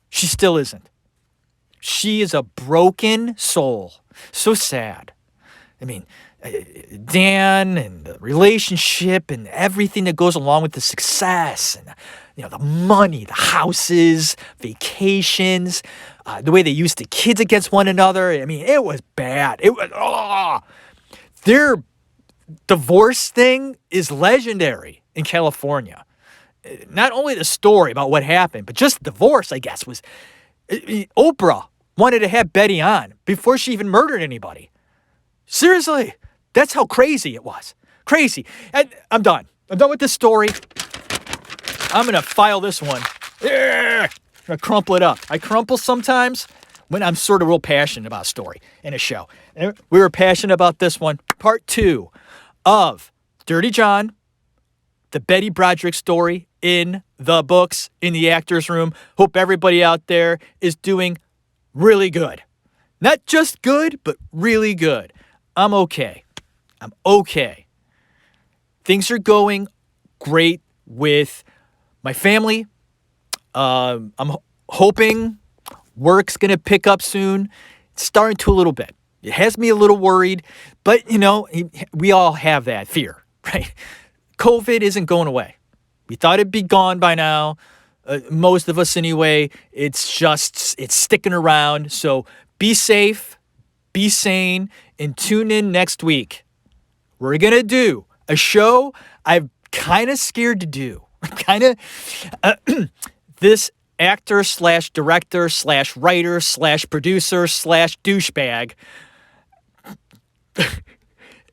A: She still isn't. She is a broken soul. So sad. I mean, Dan and the relationship and everything that goes along with the success and, the money, the houses, vacations, the way they used the kids against one another. I mean, it was bad. It was, Their divorce thing is legendary in California. Not only the story about what happened, but just the divorce, I guess, was... Oprah wanted to have Betty on before she even murdered anybody. Seriously, that's how crazy it was. Crazy. And I'm done. I'm done with this story. I'm going to file this one. I'm going to crumple it up. I crumple sometimes when I'm sort of real passionate about a story in a show. And we were passionate about this one. Part 2 of Dirty John, the Betty Broderick story in the books, in the actor's room. Hope everybody out there is doing really good. Not just good, but really good. I'm okay. I'm okay. Things are going great with my family. I'm hoping work's going to pick up soon. It's starting to a little bit. It has me a little worried, but, we all have that fear, right? COVID isn't going away. We thought it'd be gone by now. Most of us anyway. It's sticking around. So be safe, be sane, and tune in next week. We're going to do a show I'm kind of scared to do. This actor / director / writer / producer / douchebag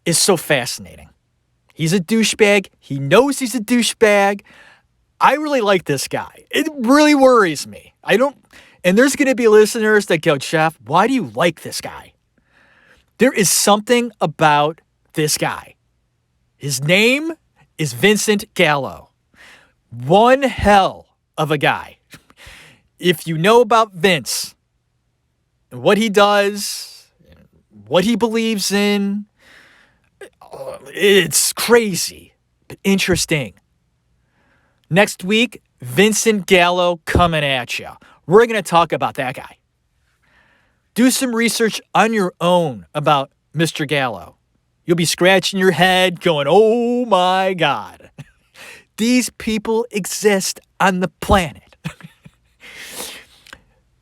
A: is so fascinating. He's a douchebag. He knows he's a douchebag. I really like this guy. It really worries me. And there's going to be listeners that go, Jeff, why do you like this guy? There is something about this guy. His name is Vincent Gallo. One hell of a guy. If you know about Vince and what he does, what he believes in, it's crazy, but interesting. Next week, Vincent Gallo coming at you. We're going to talk about that guy. Do some research on your own about Mr. Gallo. You'll be scratching your head going, oh my God. These people exist on the planet.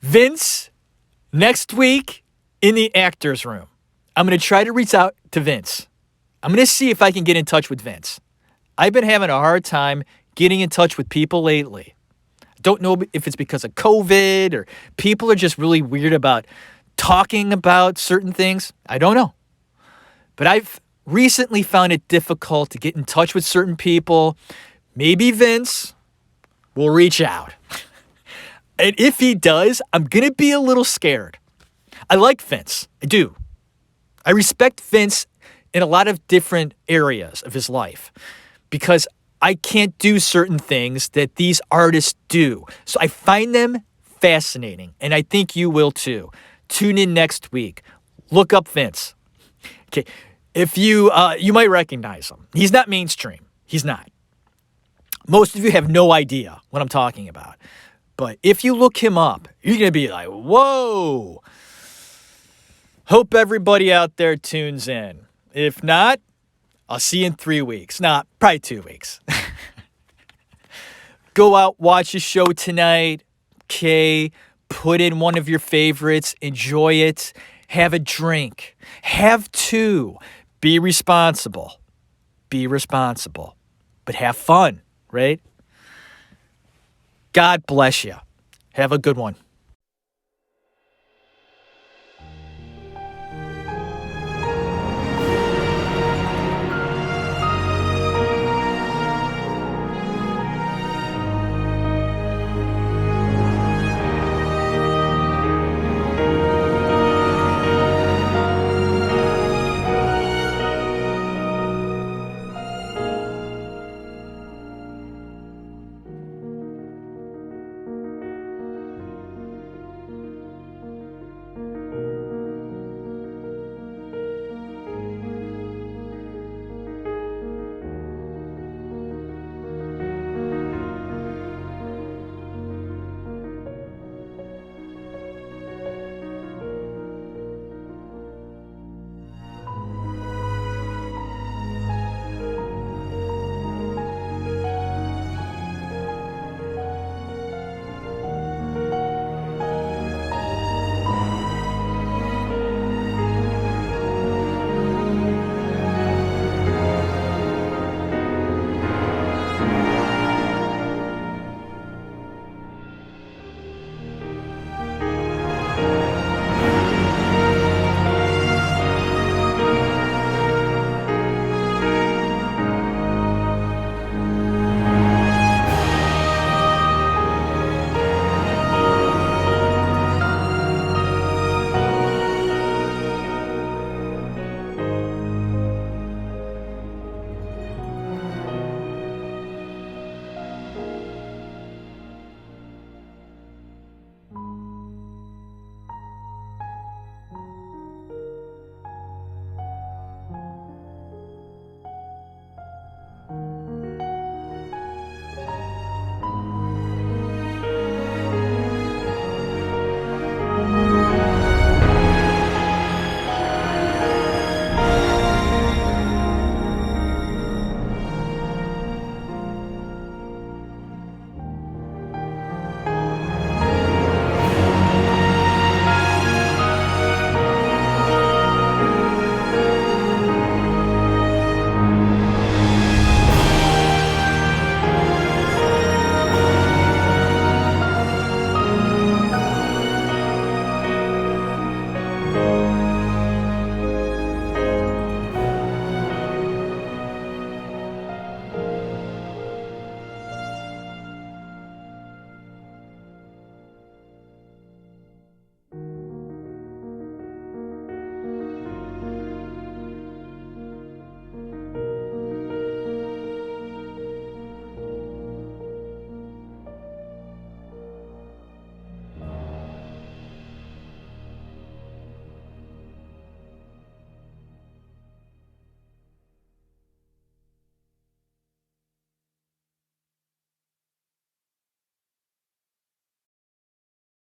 A: Vince, next week in the actor's room. I'm going to try to reach out to Vince. I'm going to see if I can get in touch with Vince. I've been having a hard time getting in touch with people lately. Don't know if it's because of COVID or people are just really weird about talking about certain things. I don't know. But I've recently found it difficult to get in touch with certain people. Maybe Vince will reach out. And if he does, I'm going to be a little scared. I like Vince. I do. I respect Vince in a lot of different areas of his life because I can't do certain things that these artists do. So I find them fascinating, and I think you will too. Tune in next week. Look up Vince. Okay, if you might recognize him. He's not mainstream. He's not. Most of you have no idea what I'm talking about. But if you look him up, you're going to be like, whoa. Hope everybody out there tunes in. If not, I'll see you in 3 weeks. Not probably 2 weeks. Go out, watch a show tonight. Okay. Put in one of your favorites. Enjoy it. Have a drink. Have two. Be responsible. Be responsible. But have fun, right? God bless you. Have a good one.